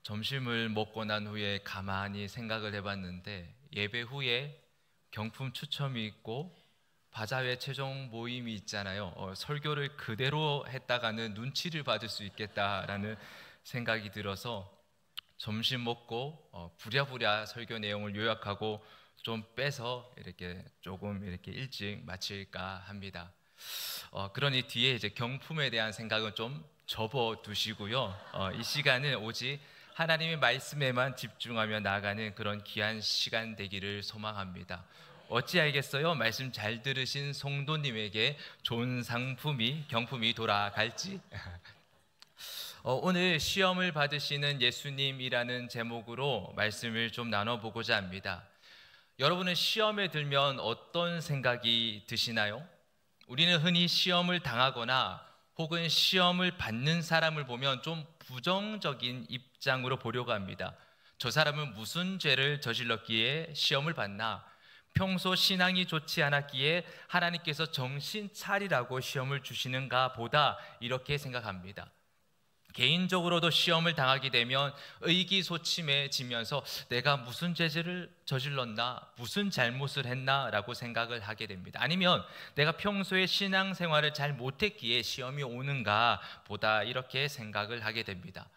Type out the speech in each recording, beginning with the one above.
점심을 먹고 난 후에 가만히 생각을 해봤는데 예배 후에 경품 추첨이 있고 바자회 최종 모임이 있잖아요. 설교를 그대로 했다가는 눈치를 받을 수 있겠다라는 생각이 들어서 점심 먹고 부랴부랴 설교 내용을 요약하고 좀 빼서 이렇게 조금 이렇게 일찍 마칠까 합니다. 그러니 뒤에 이제 경품에 대한 생각은 좀 접어두시고요. 이 시간은 오직 하나님의 말씀에만 집중하며 나아가는 그런 귀한 시간 되기를 소망합니다. 어찌 알겠어요? 말씀 잘 들으신 성도님에게 좋은 경품이 돌아갈지. 오늘 시험을 받으시는 예수님이라는 제목으로 말씀을 좀 나눠보고자 합니다. 여러분은 시험에 들면 어떤 생각이 드시나요? 우리는 흔히 시험을 당하거나 혹은 시험을 받는 사람을 보면 좀 부정적인 입장으로 보려고 합니다. 저 사람은 무슨 죄를 저질렀기에 시험을 받나? 평소 신앙이 좋지 않았기에 하나님께서 정신 차리라고 시험을 주시는가 보다, 이렇게 생각합니다. 개인적으로도 시험을 당하게 되면 의기소침해지면서 내가 무슨 죄를 저질렀나, 무슨 잘못을 했나 라고 생각을 하게 됩니다. 아니면 내가 평소에 신앙생활을 잘 못했기에 시험이 오는가 보다, 이렇게 생각을 하게 됩니다.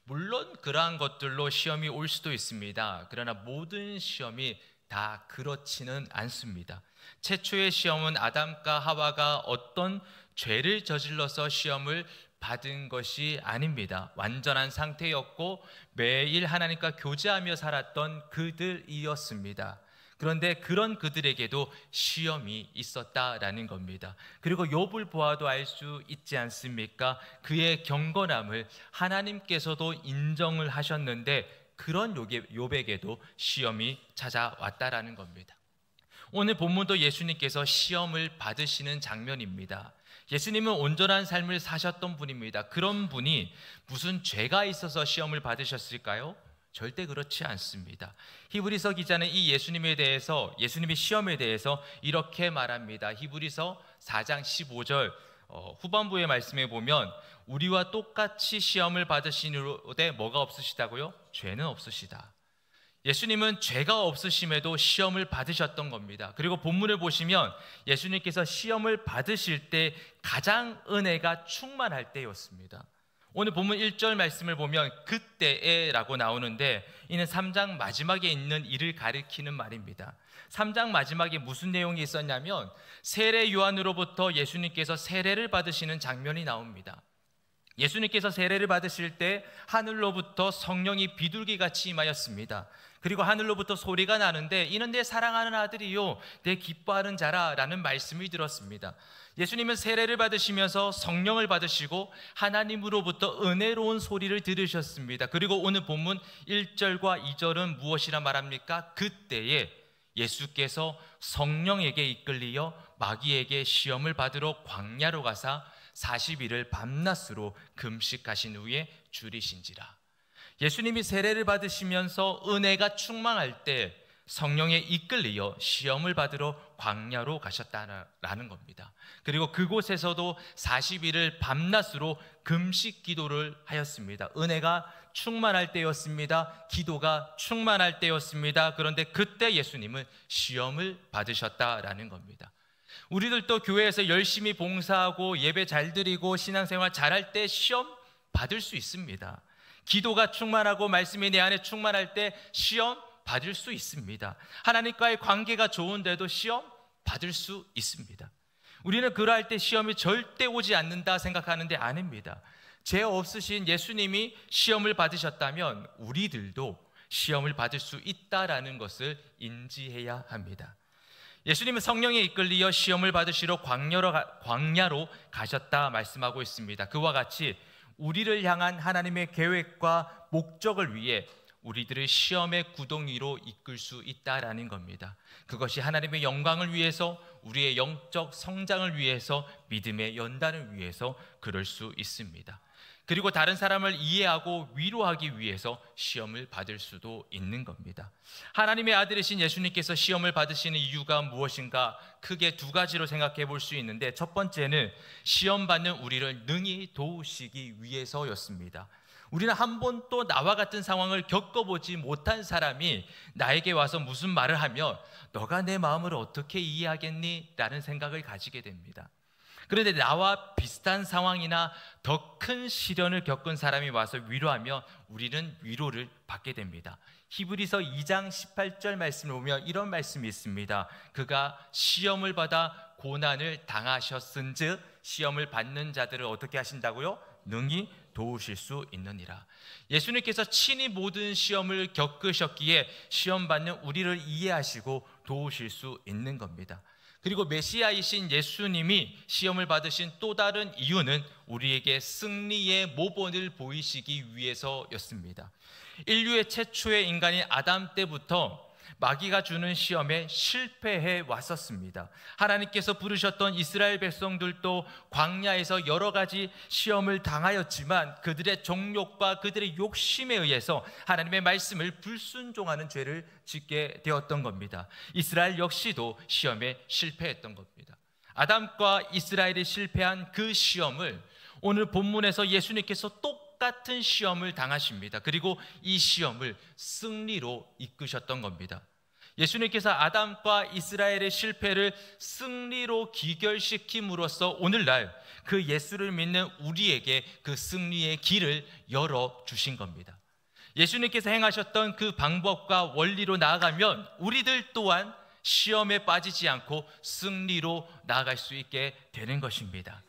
물론 그러한 것들로 시험이 올 수도 있습니다. 그러나 모든 시험이 다 그렇지는 않습니다. 최초의 시험은 아담과 하와가 어떤 죄를 저질러서 시험을 받은 것이 아닙니다. 완전한 상태였고 매일 하나님과 교제하며 살았던 그들이었습니다. 그런데 그런 그들에게도 시험이 있었다라는 겁니다. 그리고 욥을 보아도 알 수 있지 않습니까? 그의 경건함을 하나님께서도 인정을 하셨는데 그런 욥에게도 시험이 찾아왔다라는 겁니다. 오늘 본문도 예수님께서 시험을 받으시는 장면입니다. 예수님은 온전한 삶을 사셨던 분입니다. 그런 분이 무슨 죄가 있어서 시험을 받으셨을까요? 절대 그렇지 않습니다. 히브리서 기자는 이 예수님의 시험에 대해서 이렇게 말합니다. 히브리서 4장 15절 후반부의 말씀에 보면 우리와 똑같이 시험을 받으시는데 뭐가 없으시다고요? 죄는 없으시다. 예수님은 죄가 없으심에도 시험을 받으셨던 겁니다. 그리고 본문을 보시면 예수님께서 시험을 받으실 때 가장 은혜가 충만할 때였습니다. 오늘 본문 1절 말씀을 보면 그때에 라고 나오는데 이는 3장 마지막에 있는 일을 가리키는 말입니다. 3장 마지막에 무슨 내용이 있었냐면 세례 요한으로부터 예수님께서 세례를 받으시는 장면이 나옵니다. 예수님께서 세례를 받으실 때 하늘로부터 성령이 비둘기같이 임하였습니다. 그리고 하늘로부터 소리가 나는데 이는 내 사랑하는 아들이요 내 기뻐하는 자라 라는 말씀을 들었습니다. 예수님은 세례를 받으시면서 성령을 받으시고 하나님으로부터 은혜로운 소리를 들으셨습니다. 그리고 오늘 본문 1절과 2절은 무엇이라 말합니까? 그때에 예수께서 성령에게 이끌리어 마귀에게 시험을 받으러 광야로 가사 40일을 밤낮으로 금식하신 후에 줄이신지라. 예수님이 세례를 받으시면서 은혜가 충만할 때 성령에 이끌리어 시험을 받으러 광야로 가셨다라는 겁니다. 그리고 그곳에서도 40일을 밤낮으로 금식 기도를 하였습니다. 은혜가 충만할 때였습니다. 기도가 충만할 때였습니다. 그런데 그때 예수님은 시험을 받으셨다라는 겁니다. 우리들도 교회에서 열심히 봉사하고 예배 잘 드리고 신앙생활 잘할 때 시험 받을 수 있습니다. 기도가 충만하고 말씀이 내 안에 충만할 때 시험 받을 수 있습니다. 하나님과의 관계가 좋은데도 시험 받을 수 있습니다. 우리는 그러할 때 시험이 절대 오지 않는다 생각하는데 아닙니다. 죄 없으신 예수님이 시험을 받으셨다면 우리들도 시험을 받을 수 있다라는 것을 인지해야 합니다. 예수님은 성령에 이끌리어 시험을 받으시러 광야로 가셨다 말씀하고 있습니다. 그와 같이 우리를 향한 하나님의 계획과 목적을 위해 우리들을 시험의 구덩이로 이끌 수 있다라는 겁니다. 그것이 하나님의 영광을 위해서, 우리의 영적 성장을 위해서, 믿음의 연단을 위해서 그럴 수 있습니다. 그리고 다른 사람을 이해하고 위로하기 위해서 시험을 받을 수도 있는 겁니다. 하나님의 아들이신 예수님께서 시험을 받으시는 이유가 무엇인가? 크게 두 가지로 생각해 볼 수 있는데, 첫 번째는 시험 받는 우리를 능히 도우시기 위해서였습니다. 우리는 한 번도 나와 같은 상황을 겪어보지 못한 사람이 나에게 와서 무슨 말을 하면 너가 내 마음을 어떻게 이해하겠니? 라는 생각을 가지게 됩니다. 그런데 나와 비슷한 상황이나 더 큰 시련을 겪은 사람이 와서 위로하며 우리는 위로를 받게 됩니다. 히브리서 2장 18절 말씀을 보면 이런 말씀이 있습니다. 그가 시험을 받아 고난을 당하셨은즉 시험을 받는 자들을 어떻게 하신다고요? 능히 도우실 수 있느니라. 예수님께서 친히 모든 시험을 겪으셨기에 시험 받는 우리를 이해하시고 도우실 수 있는 겁니다. 그리고 메시아이신 예수님이 시험을 받으신 또 다른 이유는 우리에게 승리의 모본을 보이시기 위해서였습니다. 인류의 최초의 인간인 아담 때부터 마귀가 주는 시험에 실패해 왔었습니다. 하나님께서 부르셨던 이스라엘 백성들도 광야에서 여러 가지 시험을 당하였지만 그들의 정욕과 그들의 욕심에 의해서 하나님의 말씀을 불순종하는 죄를 짓게 되었던 겁니다. 이스라엘 역시도 시험에 실패했던 겁니다. 아담과 이스라엘이 실패한 그 시험을 오늘 본문에서 예수님께서 똑같은 시험을 당하십니다. 그리고 이 시험을 승리로 이끄셨던 겁니다. 예수님께서 아담과 이스라엘의 실패를 승리로 기결시킴으로써 오늘날 그 예수를 믿는 우리에게 그 승리의 길을 열어주신 겁니다. 예수님께서 행하셨던 그 방법과 원리로 나아가면 우리들 또한 시험에 빠지지 않고 승리로 나아갈 수 있게 되는 것입니다.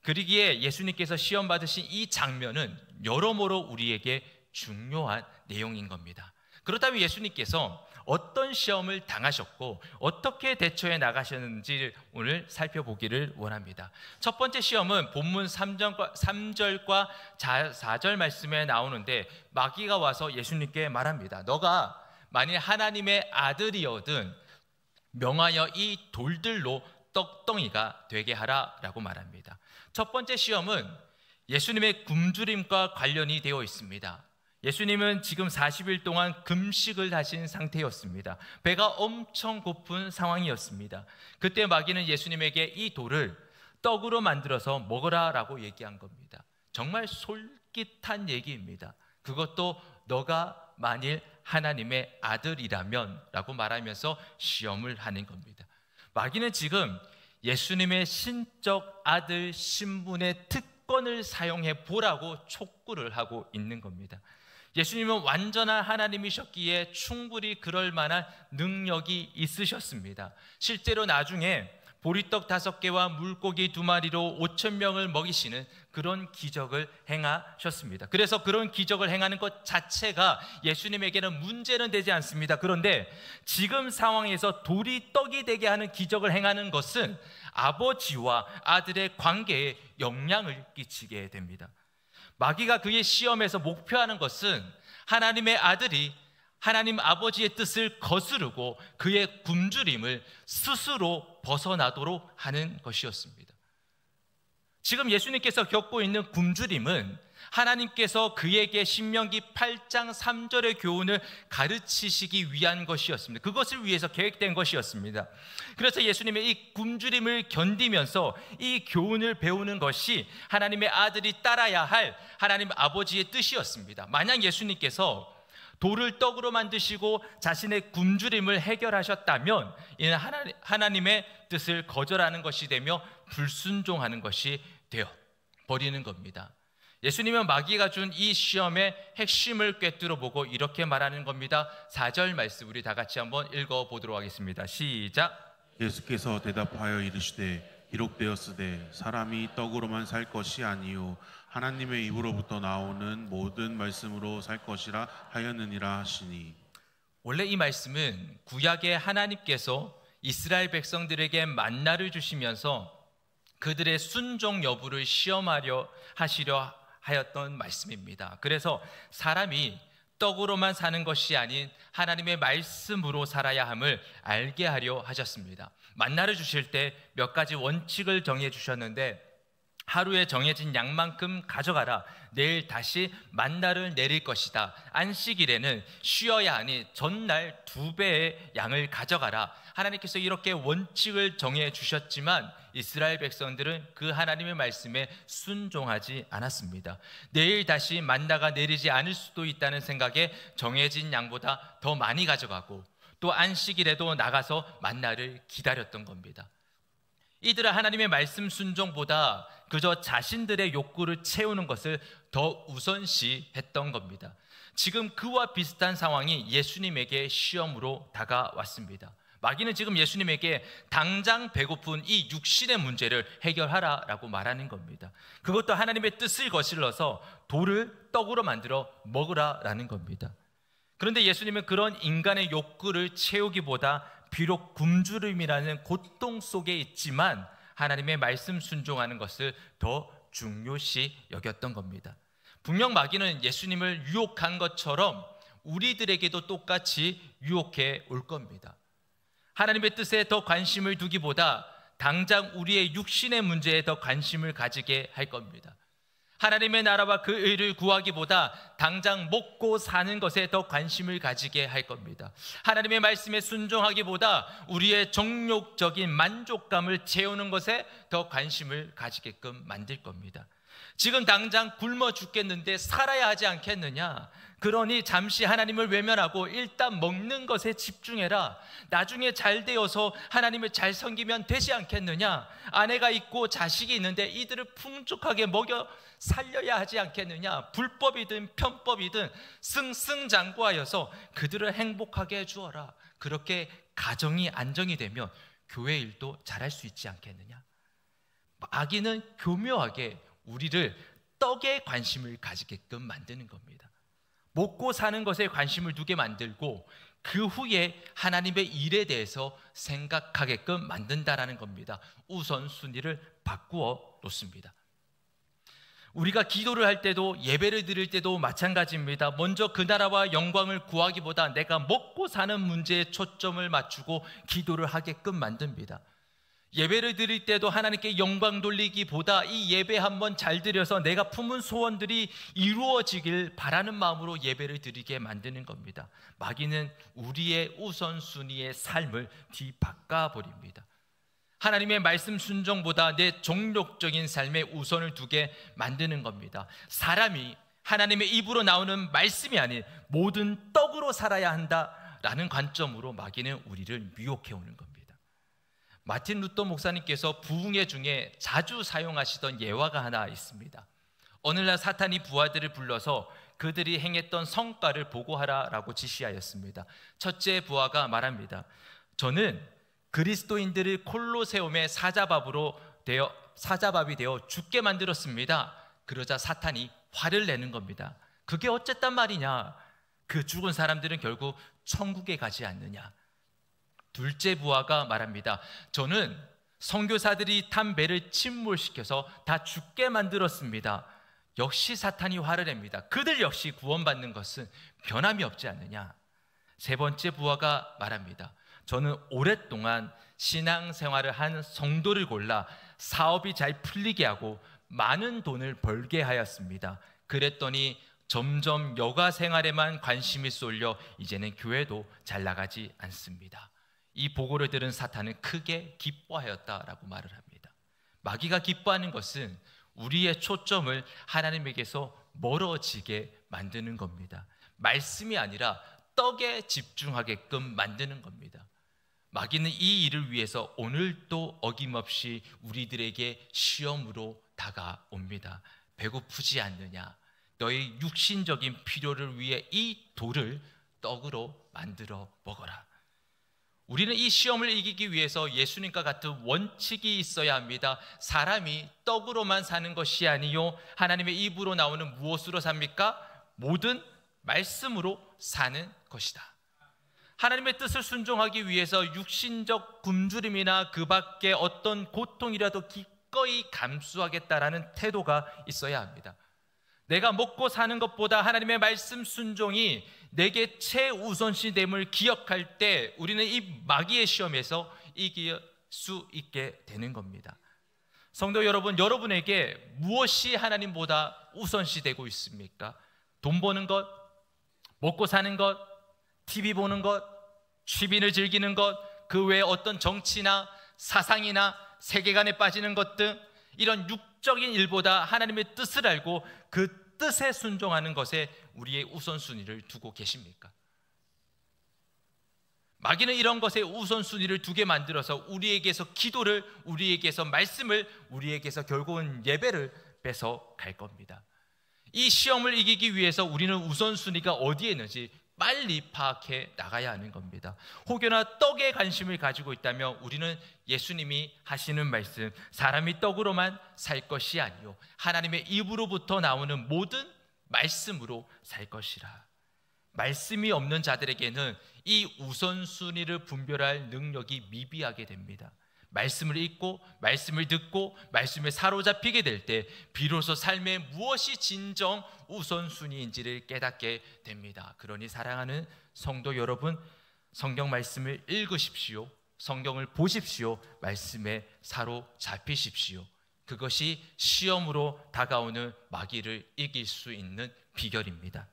그러기에 예수님께서 시험 받으신 이 장면은 여러모로 우리에게 중요한 내용인 겁니다. 그렇다면 예수님께서 어떤 시험을 당하셨고 어떻게 대처해 나가셨는지 오늘 살펴보기를 원합니다. 첫 번째 시험은 본문 3절과 4절 말씀에 나오는데 마귀가 와서 예수님께 말합니다. 너가 만일 하나님의 아들이거든 명하여 이 돌들로 떡덩이가 되게 하라 라고 말합니다. 첫 번째 시험은 예수님의 굶주림과 관련이 되어 있습니다. 예수님은 지금 40일 동안 금식을 하신 상태였습니다. 배가 엄청 고픈 상황이었습니다. 그때 마귀는 예수님에게 이 돌을 떡으로 만들어서 먹으라 라고 얘기한 겁니다. 정말 솔깃한 얘기입니다. 그것도 너가 만일 하나님의 아들이라면 라고 말하면서 시험을 하는 겁니다. 마귀는 지금 예수님의 신적 아들 신분의 특권을 사용해 보라고 촉구를 하고 있는 겁니다. 예수님은 완전한 하나님이셨기에 충분히 그럴 만한 능력이 있으셨습니다. 실제로 나중에 보리떡 5개와 물고기 2마리로 5,000명을 먹이시는 그런 기적을 행하셨습니다. 그래서 그런 기적을 행하는 것 자체가 예수님에게는 문제는 되지 않습니다. 그런데 지금 상황에서 돌이 떡이 되게 하는 기적을 행하는 것은 아버지와 아들의 관계에 영향을 끼치게 됩니다. 마귀가 그의 시험에서 목표하는 것은 하나님의 아들이 하나님 아버지의 뜻을 거스르고 그의 굶주림을 스스로 벗어나도록 하는 것이었습니다. 지금 예수님께서 겪고 있는 굶주림은 하나님께서 그에게 신명기 8장 3절의 교훈을 가르치시기 위한 것이었습니다. 그것을 위해서 계획된 것이었습니다. 그래서 예수님의 이 굶주림을 견디면서 이 교훈을 배우는 것이 하나님의 아들이 따라야 할 하나님 아버지의 뜻이었습니다. 만약 예수님께서 돌을 떡으로 만드시고 자신의 굶주림을 해결하셨다면 이는 하나님의 뜻을 거절하는 것이 되며 불순종하는 것이 되어 버리는 겁니다. 예수님은 마귀가 준 이 시험의 핵심을 꿰뚫어 보고 이렇게 말하는 겁니다. 4절 말씀 우리 다 같이 한번 읽어보도록 하겠습니다. 시작. 예수께서 대답하여 이르시되 기록되었으되 사람이 떡으로만 살 것이 아니요 하나님의 입으로부터 나오는 모든 말씀으로 살 것이라 하였느니라 하시니. 원래 이 말씀은 구약의 하나님께서 이스라엘 백성들에게 만나를 주시면서 그들의 순종 여부를 시험하려 하시려 하였던 말씀입니다. 그래서 사람이 떡으로만 사는 것이 아닌 하나님의 말씀으로 살아야 함을 알게 하려 하셨습니다. 만나를 주실 때 몇 가지 원칙을 정해 주셨는데 하루에 정해진 양만큼 가져가라. 내일 다시 만나를 내릴 것이다. 안식일에는 쉬어야 하니 전날 2배의 양을 가져가라. 하나님께서 이렇게 원칙을 정해 주셨지만 이스라엘 백성들은 그 하나님의 말씀에 순종하지 않았습니다. 내일 다시 만나가 내리지 않을 수도 있다는 생각에 정해진 양보다 더 많이 가져가고, 또 안식일에도 나가서 만나를 기다렸던 겁니다. 이들은 하나님의 말씀 순종보다 그저 자신들의 욕구를 채우는 것을 더 우선시했던 겁니다. 지금 그와 비슷한 상황이 예수님에게 시험으로 다가왔습니다. 마귀는 지금 예수님에게 당장 배고픈 이 육신의 문제를 해결하라라고 말하는 겁니다. 그것도 하나님의 뜻을 거슬러서 돌을 떡으로 만들어 먹으라라는 겁니다. 그런데 예수님은 그런 인간의 욕구를 채우기보다 비록 굶주림이라는 고통 속에 있지만 하나님의 말씀 순종하는 것을 더 중요시 여겼던 겁니다. 분명 마귀는 예수님을 유혹한 것처럼 우리들에게도 똑같이 유혹해 올 겁니다. 하나님의 뜻에 더 관심을 두기보다 당장 우리의 육신의 문제에 더 관심을 가지게 할 겁니다. 하나님의 나라와 그 의를 구하기보다 당장 먹고 사는 것에 더 관심을 가지게 할 겁니다. 하나님의 말씀에 순종하기보다 우리의 정욕적인 만족감을 채우는 것에 더 관심을 가지게끔 만들 겁니다. 지금 당장 굶어 죽겠는데 살아야 하지 않겠느냐? 그러니 잠시 하나님을 외면하고 일단 먹는 것에 집중해라. 나중에 잘 되어서 하나님을 잘 섬기면 되지 않겠느냐? 아내가 있고 자식이 있는데 이들을 풍족하게 먹여 살려야 하지 않겠느냐? 불법이든 편법이든 승승장구하여서 그들을 행복하게 해주어라. 그렇게 가정이 안정이 되면 교회 일도 잘할 수 있지 않겠느냐? 마귀는 교묘하게 우리를 떡에 관심을 가지게끔 만드는 겁니다. 먹고 사는 것에 관심을 두게 만들고 그 후에 하나님의 일에 대해서 생각하게끔 만든다라는 겁니다. 우선순위를 바꾸어 놓습니다. 우리가 기도를 할 때도 예배를 드릴 때도 마찬가지입니다. 먼저 그 나라와 영광을 구하기보다 내가 먹고 사는 문제에 초점을 맞추고 기도를 하게끔 만듭니다. 예배를 드릴 때도 하나님께 영광 돌리기보다 이 예배 한번 잘 드려서 내가 품은 소원들이 이루어지길 바라는 마음으로 예배를 드리게 만드는 겁니다. 마귀는 우리의 우선순위의 삶을 뒤바꿔버립니다. 하나님의 말씀 순종보다 내 정욕적인 삶에 우선을 두게 만드는 겁니다. 사람이 하나님의 입으로 나오는 말씀이 아닌 모든 떡으로 살아야 한다라는 관점으로 마귀는 우리를 미혹해 오는 겁니다. 마틴 루터 목사님께서 부흥회 중에 자주 사용하시던 예화가 하나 있습니다. 어느 날 사탄이 부하들을 불러서 그들이 행했던 성과를 보고하라라고 지시하였습니다. 첫째 부하가 말합니다. 저는 그리스도인들을 콜로세움의 사자밥이 되어 죽게 만들었습니다. 그러자 사탄이 화를 내는 겁니다. 그게 어쨌단 말이냐? 그 죽은 사람들은 결국 천국에 가지 않느냐? 둘째 부하가 말합니다. 저는 선교사들이 탄 배를 침몰시켜서 다 죽게 만들었습니다. 역시 사탄이 화를 냅니다. 그들 역시 구원받는 것은 변함이 없지 않느냐? 세 번째 부하가 말합니다. 저는 오랫동안 신앙생활을 한 성도를 골라 사업이 잘 풀리게 하고 많은 돈을 벌게 하였습니다. 그랬더니 점점 여가 생활에만 관심이 쏠려 이제는 교회도 잘 나가지 않습니다. 이 보고를 들은 사탄은 크게 기뻐하였다라고 말을 합니다. 마귀가 기뻐하는 것은 우리의 초점을 하나님에게서 멀어지게 만드는 겁니다. 말씀이 아니라 떡에 집중하게끔 만드는 겁니다. 마귀는 이 일을 위해서 오늘도 어김없이 우리들에게 시험으로 다가옵니다. 배고프지 않느냐? 너의 육신적인 필요를 위해 이 돌을 떡으로 만들어 먹어라. 우리는 이 시험을 이기기 위해서 예수님과 같은 원칙이 있어야 합니다. 사람이 떡으로만 사는 것이 아니요 하나님의 입으로 나오는 무엇으로 삽니까? 모든 말씀으로 사는 것이다. 하나님의 뜻을 순종하기 위해서 육신적 굶주림이나 그 밖에 어떤 고통이라도 기꺼이 감수하겠다라는 태도가 있어야 합니다. 내가 먹고 사는 것보다 하나님의 말씀 순종이 내게 최우선시됨을 기억할 때 우리는 이 마귀의 시험에서 이길 수 있게 되는 겁니다. 성도 여러분, 여러분에게 무엇이 하나님보다 우선시 되고 있습니까? 돈 버는 것, 먹고 사는 것, TV 보는 것, 취미를 즐기는 것, 그 외에 어떤 정치나 사상이나 세계관에 빠지는 것 등 이런 육적인 일보다 하나님의 뜻을 알고 그 뜻에 순종하는 것에 우리의 우선순위를 두고 계십니까? 마귀는 이런 것에 우선순위를 두게 만들어서 우리에게서 기도를, 우리에게서 말씀을, 우리에게서 결국은 예배를 뺏어 갈 겁니다. 이 시험을 이기기 위해서 우리는 우선순위가 어디에 있는지 빨리 파악해 나가야 하는 겁니다. 혹여나 떡에 관심을 가지고 있다면 우리는 예수님이 하시는 말씀, 사람이 떡으로만 살 것이 아니요 하나님의 입으로부터 나오는 모든 말씀으로 살 것이라. 말씀이 없는 자들에게는 이 우선순위를 분별할 능력이 미비하게 됩니다. 말씀을 읽고 말씀을 듣고 말씀에 사로잡히게 될 때 비로소 삶에 무엇이 진정 우선순위인지를 깨닫게 됩니다. 그러니 사랑하는 성도 여러분, 성경 말씀을 읽으십시오. 성경을 보십시오. 말씀에 사로잡히십시오. 그것이 시험으로 다가오는 마귀를 이길 수 있는 비결입니다.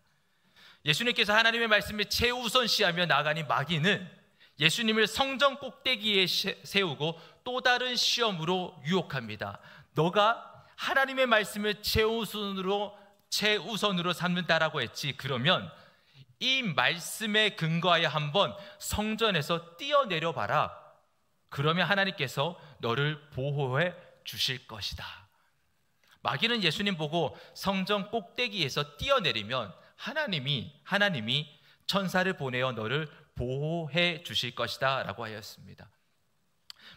예수님께서 하나님의 말씀에 최우선시하며 나가니 마귀는 예수님을 성전 꼭대기에 세우고 또 다른 시험으로 유혹합니다. 너가 하나님의 말씀을 최우선으로 삼는다라고 했지. 그러면 이 말씀에 근거하여 한번 성전에서 뛰어내려 봐라. 그러면 하나님께서 너를 보호해 주실 것이다. 마귀는 예수님 보고 성전 꼭대기에서 뛰어내리면 하나님이 천사를 보내어 너를 보호해 주실 것이다 라고 하였습니다.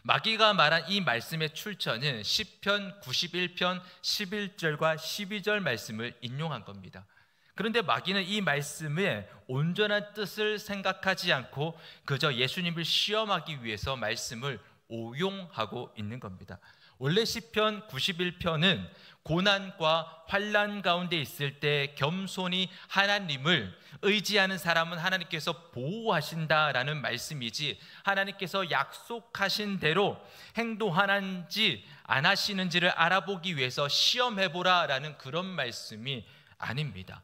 마귀가 말한 이 말씀의 출처는 시편 91편 11절과 12절 말씀을 인용한 겁니다. 그런데 마귀는 이 말씀의 온전한 뜻을 생각하지 않고 그저 예수님을 시험하기 위해서 말씀을 오용하고 있는 겁니다. 원래 시편 91편은 고난과 환난 가운데 있을 때 겸손히 하나님을 의지하는 사람은 하나님께서 보호하신다라는 말씀이지, 하나님께서 약속하신 대로 행동하는지 안 하시는지를 알아보기 위해서 시험해보라 라는 그런 말씀이 아닙니다.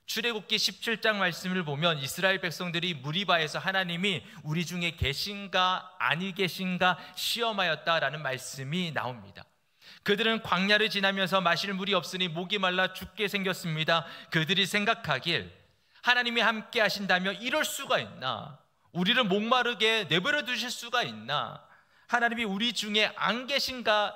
출애굽기 17장 말씀을 보면 이스라엘 백성들이 무리바에서 하나님이 우리 중에 계신가 아니 계신가 시험하였다라는 말씀이 나옵니다. 그들은 광야를 지나면서 마실 물이 없으니 목이 말라 죽게 생겼습니다. 그들이 생각하길 하나님이 함께 하신다면 이럴 수가 있나? 우리를 목마르게 내버려 두실 수가 있나? 하나님이 우리 중에 안 계신 거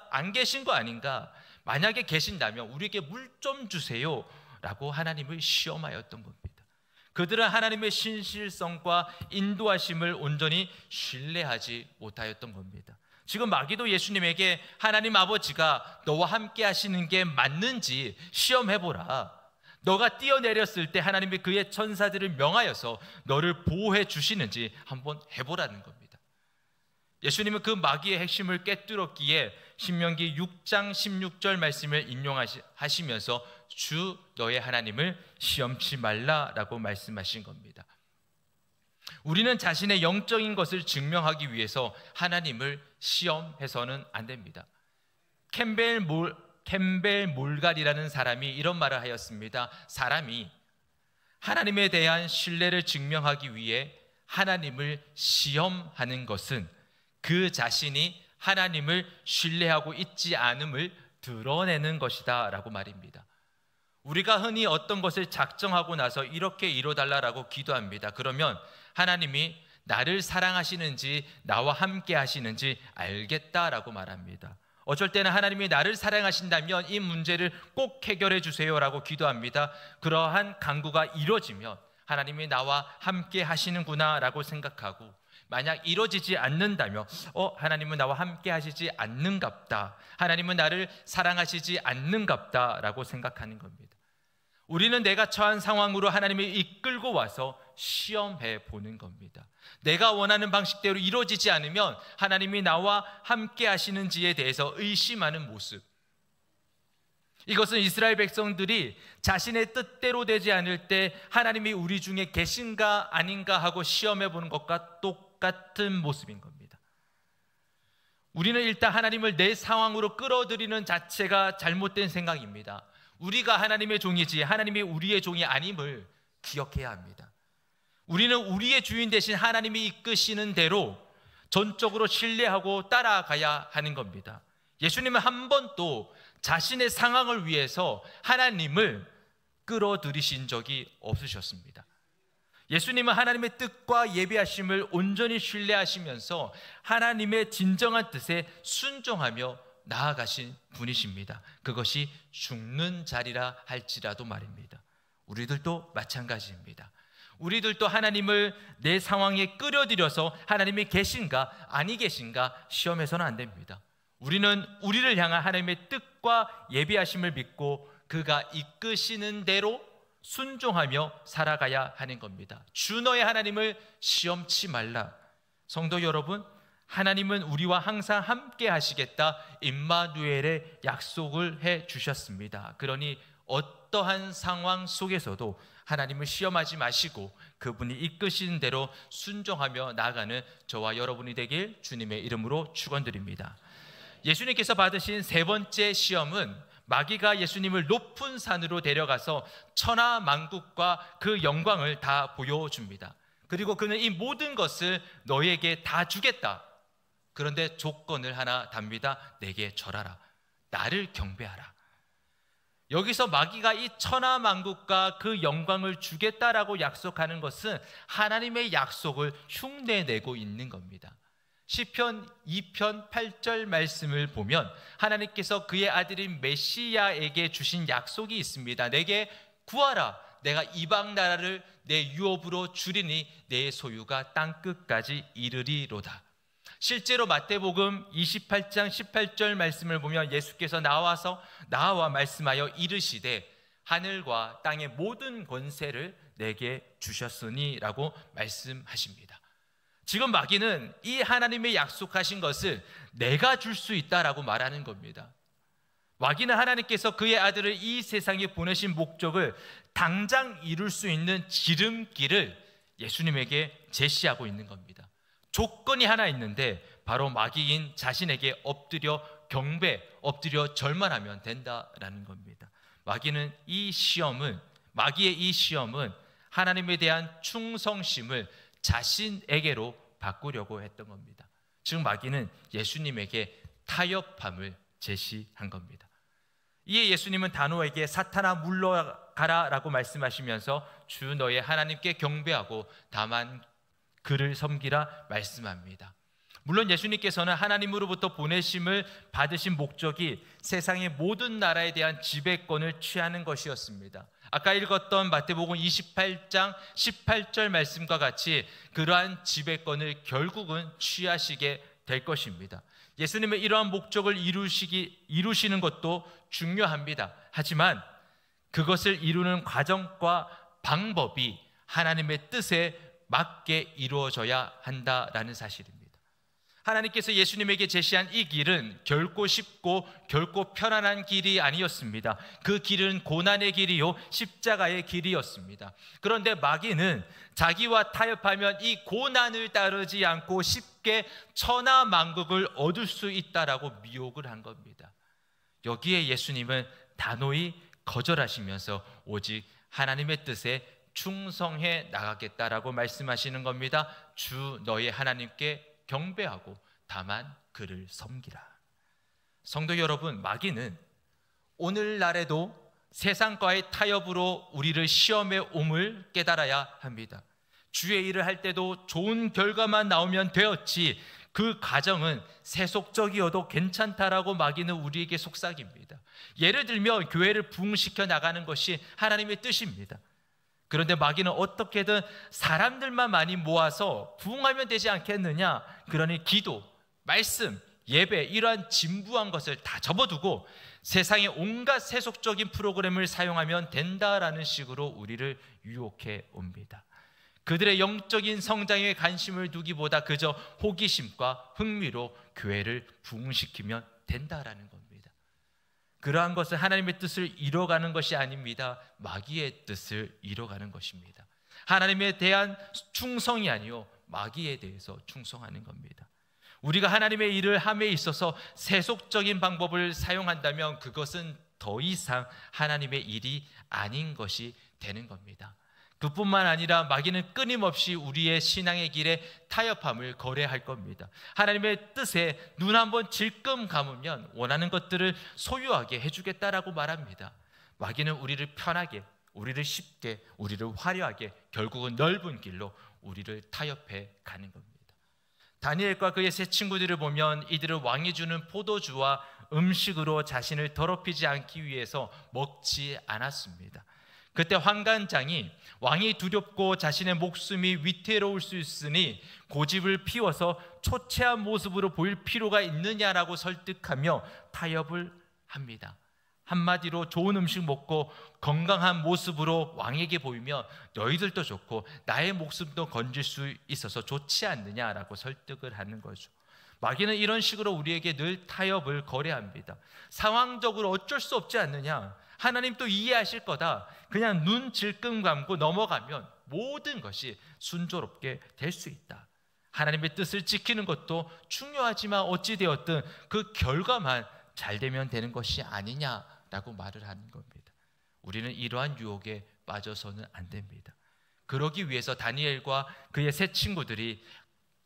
아닌가? 만약에 계신다면 우리에게 물 좀 주세요 라고 하나님을 시험하였던 겁니다. 그들은 하나님의 신실성과 인도하심을 온전히 신뢰하지 못하였던 겁니다. 지금 마귀도 예수님에게 하나님 아버지가 너와 함께 하시는 게 맞는지 시험해보라. 너가 뛰어내렸을 때 하나님이 그의 천사들을 명하여서 너를 보호해 주시는지 한번 해보라는 겁니다. 예수님은 그 마귀의 핵심을 꿰뚫었기에 신명기 6장 16절 말씀을 인용하시면서 주 너의 하나님을 시험치 말라라고 말씀하신 겁니다. 우리는 자신의 영적인 것을 증명하기 위해서 하나님을 시험해서는 안 됩니다. 캠벨 몰갈이라는 사람이 이런 말을 하였습니다. 사람이 하나님에 대한 신뢰를 증명하기 위해 하나님을 시험하는 것은 그 자신이 하나님을 신뢰하고 있지 않음을 드러내는 것이다 라고 말입니다. 우리가 흔히 어떤 것을 작정하고 나서 이렇게 이뤄달라고 기도합니다. 그러면 하나님이 나를 사랑하시는지 나와 함께 하시는지 알겠다라고 말합니다. 어쩔 때는 하나님이 나를 사랑하신다면 이 문제를 꼭 해결해 주세요라고 기도합니다. 그러한 간구가 이루어지면 하나님이 나와 함께 하시는구나 라고 생각하고, 만약 이루어지지 않는다면 하나님은 나와 함께 하시지 않는갑다, 하나님은 나를 사랑하시지 않는갑다 라고 생각하는 겁니다. 우리는 내가 처한 상황으로 하나님이 이끌고 와서 시험해 보는 겁니다. 내가 원하는 방식대로 이루어지지 않으면 하나님이 나와 함께 하시는지에 대해서 의심하는 모습, 이것은 이스라엘 백성들이 자신의 뜻대로 되지 않을 때 하나님이 우리 중에 계신가 아닌가 하고 시험해 보는 것과 똑같은 모습인 겁니다. 우리는 일단 하나님을 내 상황으로 끌어들이는 자체가 잘못된 생각입니다. 우리가 하나님의 종이지 하나님이 우리의 종이 아님을 기억해야 합니다. 우리는 우리의 주인 대신 하나님이 이끄시는 대로 전적으로 신뢰하고 따라가야 하는 겁니다. 예수님은 한 번도 자신의 상황을 위해서 하나님을 끌어들이신 적이 없으셨습니다. 예수님은 하나님의 뜻과 예비하심을 온전히 신뢰하시면서 하나님의 진정한 뜻에 순종하며 나아가신 분이십니다. 그것이 죽는 자리라 할지라도 말입니다. 우리들도 마찬가지입니다. 우리들도 하나님을 내 상황에 끌어들여서 하나님이 계신가 아니 계신가 시험해서는 안 됩니다. 우리는 우리를 향한 하나님의 뜻과 예비하심을 믿고 그가 이끄시는 대로 순종하며 살아가야 하는 겁니다. 주 너의 하나님을 시험치 말라. 성도 여러분, 하나님은 우리와 항상 함께 하시겠다 임마누엘의 약속을 해 주셨습니다. 그러니 어떠한 상황 속에서도 하나님을 시험하지 마시고 그분이 이끄시는 대로 순종하며 나아가는 저와 여러분이 되길 주님의 이름으로 축원드립니다. 예수님께서 받으신 세 번째 시험은 마귀가 예수님을 높은 산으로 데려가서 천하만국과 그 영광을 다 보여줍니다. 그리고 그는 이 모든 것을 너에게 다 주겠다. 그런데 조건을 하나 답니다. 내게 절하라. 나를 경배하라. 여기서 마귀가 이 천하만국과 그 영광을 주겠다라고 약속하는 것은 하나님의 약속을 흉내내고 있는 겁니다. 시편 2편 8절 말씀을 보면 하나님께서 그의 아들인 메시아에게 주신 약속이 있습니다. 내게 구하라. 내가 이방 나라를 내 유업으로 주리니 내 소유가 땅끝까지 이르리로다. 실제로 마태복음 28장 18절 말씀을 보면 예수께서 나와 말씀하여 이르시되 하늘과 땅의 모든 권세를 내게 주셨으니 라고 말씀하십니다. 지금 마귀는 이 하나님의 약속하신 것을 내가 줄 수 있다라고 말하는 겁니다. 마귀는 하나님께서 그의 아들을 이 세상에 보내신 목적을 당장 이룰 수 있는 지름길을 예수님에게 제시하고 있는 겁니다. 조건이 하나 있는데 바로 마귀인 자신에게 엎드려 경배, 엎드려 절만하면 된다라는 겁니다. 마귀의 이 시험은 하나님에 대한 충성심을 자신에게로 바꾸려고 했던 겁니다. 즉 마귀는 예수님에게 타협함을 제시한 겁니다. 이에 예수님은 단호하게 사탄아 물러가라 라고 말씀하시면서 주 너의 하나님께 경배하고 다만 그를 섬기라 말씀합니다. 물론 예수님께서는 하나님으로부터 보내심을 받으신 목적이 세상의 모든 나라에 대한 지배권을 취하는 것이었습니다. 아까 읽었던 마태복음 28장 18절 말씀과 같이 그러한 지배권을 결국은 취하시게 될 것입니다. 예수님의 이러한 목적을 이루시는 것도 중요합니다. 하지만 그것을 이루는 과정과 방법이 하나님의 뜻에 맞게 이루어져야 한다라는 사실입니다. 하나님께서 예수님에게 제시한 이 길은 결코 쉽고 결코 편안한 길이 아니었습니다. 그 길은 고난의 길이요 십자가의 길이었습니다. 그런데 마귀는 자기와 타협하면 이 고난을 따르지 않고 쉽게 천하만국을 얻을 수 있다라고 미혹을 한 겁니다. 여기에 예수님은 단호히 거절하시면서 오직 하나님의 뜻에 충성해 나가겠다라고 말씀하시는 겁니다. 주 너의 하나님께 경배하고 다만 그를 섬기라. 성도 여러분, 마귀는 오늘날에도 세상과의 타협으로 우리를 시험에 옴을 깨달아야 합니다. 주의 일을 할 때도 좋은 결과만 나오면 되었지 그 과정은 세속적이어도 괜찮다라고 마귀는 우리에게 속삭입니다. 예를 들면 교회를 부흥시켜 나가는 것이 하나님의 뜻입니다. 그런데 마귀는 어떻게든 사람들만 많이 모아서 부흥하면 되지 않겠느냐. 그러니 기도, 말씀, 예배 이러한 진부한 것을 다 접어두고 세상의 온갖 세속적인 프로그램을 사용하면 된다라는 식으로 우리를 유혹해 옵니다. 그들의 영적인 성장에 관심을 두기보다 그저 호기심과 흥미로 교회를 부흥시키면 된다라는 겁니다. 그러한 것은 하나님의 뜻을 이뤄가는 것이 아닙니다. 마귀의 뜻을 이뤄가는 것입니다. 하나님에 대한 충성이 아니요 마귀에 대해서 충성하는 겁니다. 우리가 하나님의 일을 함에 있어서 세속적인 방법을 사용한다면 그것은 더 이상 하나님의 일이 아닌 것이 되는 겁니다. 그뿐만 아니라 마귀는 끊임없이 우리의 신앙의 길에 타협함을 거래할 겁니다. 하나님의 뜻에 눈 한번 질끔 감으면 원하는 것들을 소유하게 해주겠다라고 말합니다. 마귀는 우리를 편하게, 우리를 쉽게, 우리를 화려하게, 결국은 넓은 길로 우리를 타협해 가는 겁니다. 다니엘과 그의 세 친구들을 보면 이들은 왕이 주는 포도주와 음식으로 자신을 더럽히지 않기 위해서 먹지 않았습니다. 그때 환관장이 왕이 두렵고 자신의 목숨이 위태로울 수 있으니 고집을 피워서 초췌한 모습으로 보일 필요가 있느냐라고 설득하며 타협을 합니다. 한마디로 좋은 음식 먹고 건강한 모습으로 왕에게 보이면 너희들도 좋고 나의 목숨도 건질 수 있어서 좋지 않느냐라고 설득을 하는 거죠. 마귀는 이런 식으로 우리에게 늘 타협을 거래합니다. 상황적으로 어쩔 수 없지 않느냐, 하나님 또 이해하실 거다, 그냥 눈 질끈 감고 넘어가면 모든 것이 순조롭게 될 수 있다. 하나님의 뜻을 지키는 것도 중요하지만 어찌되었든 그 결과만 잘 되면 되는 것이 아니냐라고 말을 하는 겁니다. 우리는 이러한 유혹에 빠져서는 안 됩니다. 그러기 위해서 다니엘과 그의 세 친구들이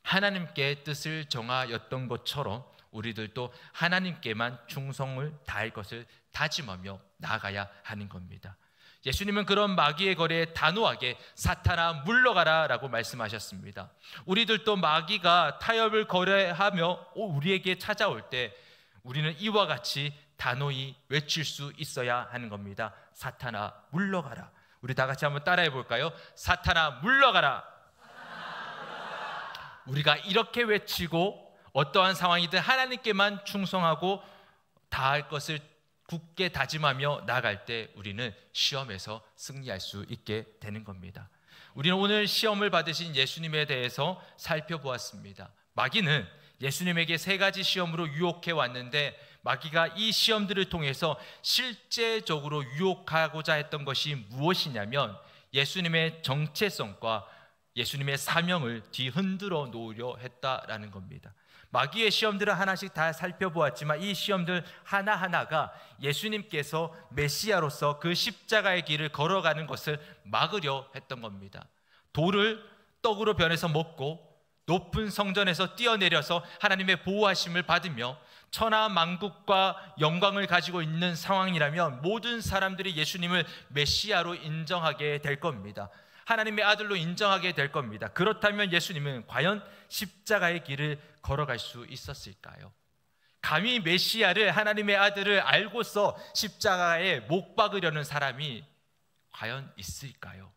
하나님께 뜻을 정하였던 것처럼 우리들도 하나님께만 충성을 다할 것을 다짐하며 나아가야 하는 겁니다. 예수님은 그런 마귀의 거래에 단호하게 사탄아 물러가라 라고 말씀하셨습니다. 우리들도 마귀가 타협을 거래하며 우리에게 찾아올 때 우리는 이와 같이 단호히 외칠 수 있어야 하는 겁니다. 사탄아 물러가라. 우리 다 같이 한번 따라해 볼까요? 사탄아 물러가라. 우리가 이렇게 외치고 어떠한 상황이든 하나님께만 충성하고 다할 것을 굳게 다짐하며 나아갈 때 우리는 시험에서 승리할 수 있게 되는 겁니다. 우리는 오늘 시험을 받으신 예수님에 대해서 살펴보았습니다. 마귀는 예수님에게 세 가지 시험으로 유혹해 왔는데 마귀가 이 시험들을 통해서 실제적으로 유혹하고자 했던 것이 무엇이냐면 예수님의 정체성과 예수님의 사명을 뒤흔들어 놓으려 했다라는 겁니다. 마귀의 시험들을 하나씩 다 살펴보았지만 이 시험들 하나하나가 예수님께서 메시아로서 그 십자가의 길을 걸어가는 것을 막으려 했던 겁니다. 돌을 떡으로 변해서 먹고 높은 성전에서 뛰어내려서 하나님의 보호하심을 받으며 천하 만국과 영광을 가지고 있는 상황이라면 모든 사람들이 예수님을 메시아로 인정하게 될 겁니다. 하나님의 아들로 인정하게 될 겁니다. 그렇다면 예수님은 과연 십자가의 길을 걸어갈 수 있었을까요? 감히 메시아를, 하나님의 아들을 알고서 십자가에 못 박으려는 사람이 과연 있을까요?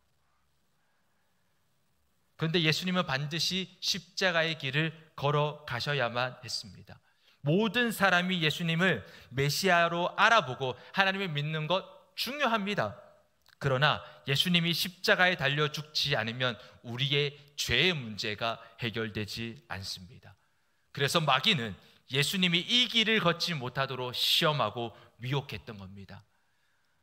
그런데 예수님은 반드시 십자가의 길을 걸어가셔야만 했습니다. 모든 사람이 예수님을 메시아로 알아보고 하나님을 믿는 것 중요합니다. 그러나 예수님이 십자가에 달려 죽지 않으면 우리의 죄의 문제가 해결되지 않습니다. 그래서 마귀는 예수님이 이 길을 걷지 못하도록 시험하고 미혹했던 겁니다.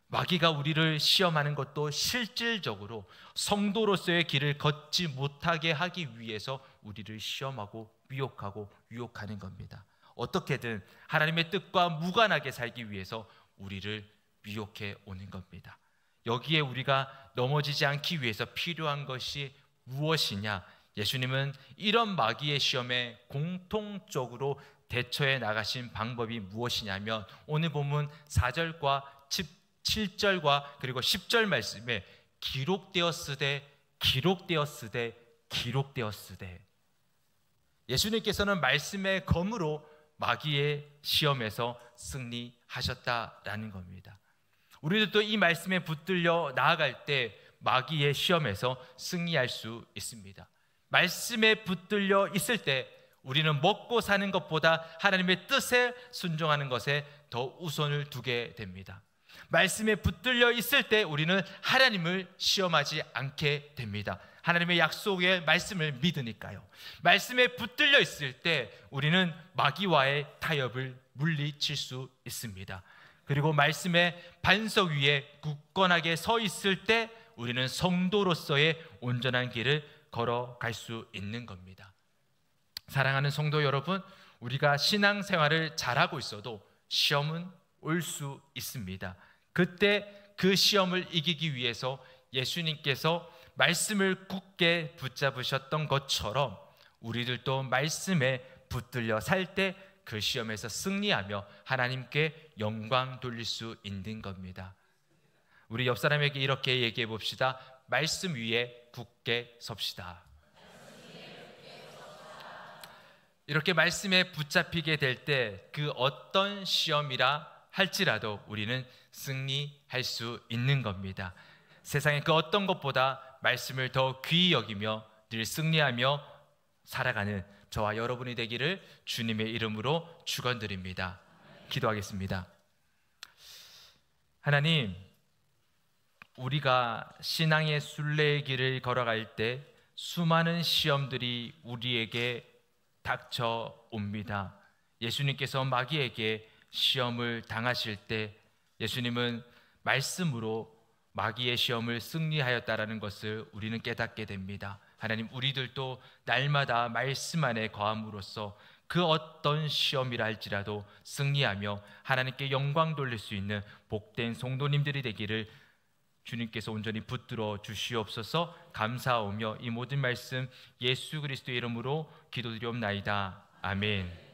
마귀가 우리를 시험하는 것도 실질적으로 성도로서의 길을 걷지 못하게 하기 위해서 우리를 시험하고 미혹하고 유혹하는 겁니다. 어떻게든 하나님의 뜻과 무관하게 살기 위해서 우리를 미혹해 오는 겁니다. 여기에 우리가 넘어지지 않기 위해서 필요한 것이 무엇이냐? 예수님은 이런 마귀의 시험에 공통적으로 대처해 나가신 방법이 무엇이냐면 오늘 본문 4절과 7절과 그리고 10절 말씀에 기록되었으되 기록되었으되 기록되었으되, 예수님께서는 말씀의 검으로 마귀의 시험에서 승리하셨다라는 겁니다. 우리들도 이 말씀에 붙들려 나아갈 때 마귀의 시험에서 승리할 수 있습니다. 말씀에 붙들려 있을 때 우리는 먹고 사는 것보다 하나님의 뜻에 순종하는 것에 더 우선을 두게 됩니다. 말씀에 붙들려 있을 때 우리는 하나님을 시험하지 않게 됩니다. 하나님의 약속의 말씀을 믿으니까요. 말씀에 붙들려 있을 때 우리는 마귀와의 타협을 물리칠 수 있습니다. 그리고 말씀의 반석 위에 굳건하게 서 있을 때 우리는 성도로서의 온전한 길을 걸어갈 수 있는 겁니다. 사랑하는 성도 여러분, 우리가 신앙생활을 잘하고 있어도 시험은 올 수 있습니다. 그때 그 시험을 이기기 위해서 예수님께서 말씀을 굳게 붙잡으셨던 것처럼 우리들도 말씀에 붙들려 살 때 그 시험에서 승리하며 하나님께 영광 돌릴 수 있는 겁니다. 우리 옆 사람에게 이렇게 얘기해 봅시다. 말씀 위에 굳게 섭시다. 이렇게 말씀에 붙잡히게 될 때 그 어떤 시험이라 할지라도 우리는 승리할 수 있는 겁니다. 세상의 그 어떤 것보다 말씀을 더 귀히 여기며 늘 승리하며 살아가는 저와 여러분이 되기를 주님의 이름으로 축원드립니다. 기도하겠습니다. 하나님, 우리가 신앙의 순례의 길을 걸어갈 때 수많은 시험들이 우리에게 닥쳐옵니다. 예수님께서 마귀에게 시험을 당하실 때 예수님은 말씀으로 마귀의 시험을 승리하였다라는 것을 우리는 깨닫게 됩니다. 하나님, 우리들도 날마다 말씀 안에 거함으로써 그 어떤 시험이라 할지라도 승리하며 하나님께 영광 돌릴 수 있는 복된 성도님들이 되기를 주님께서 온전히 붙들어 주시옵소서. 감사하오며 이 모든 말씀 예수 그리스도의 이름으로 기도드리옵나이다. 아멘.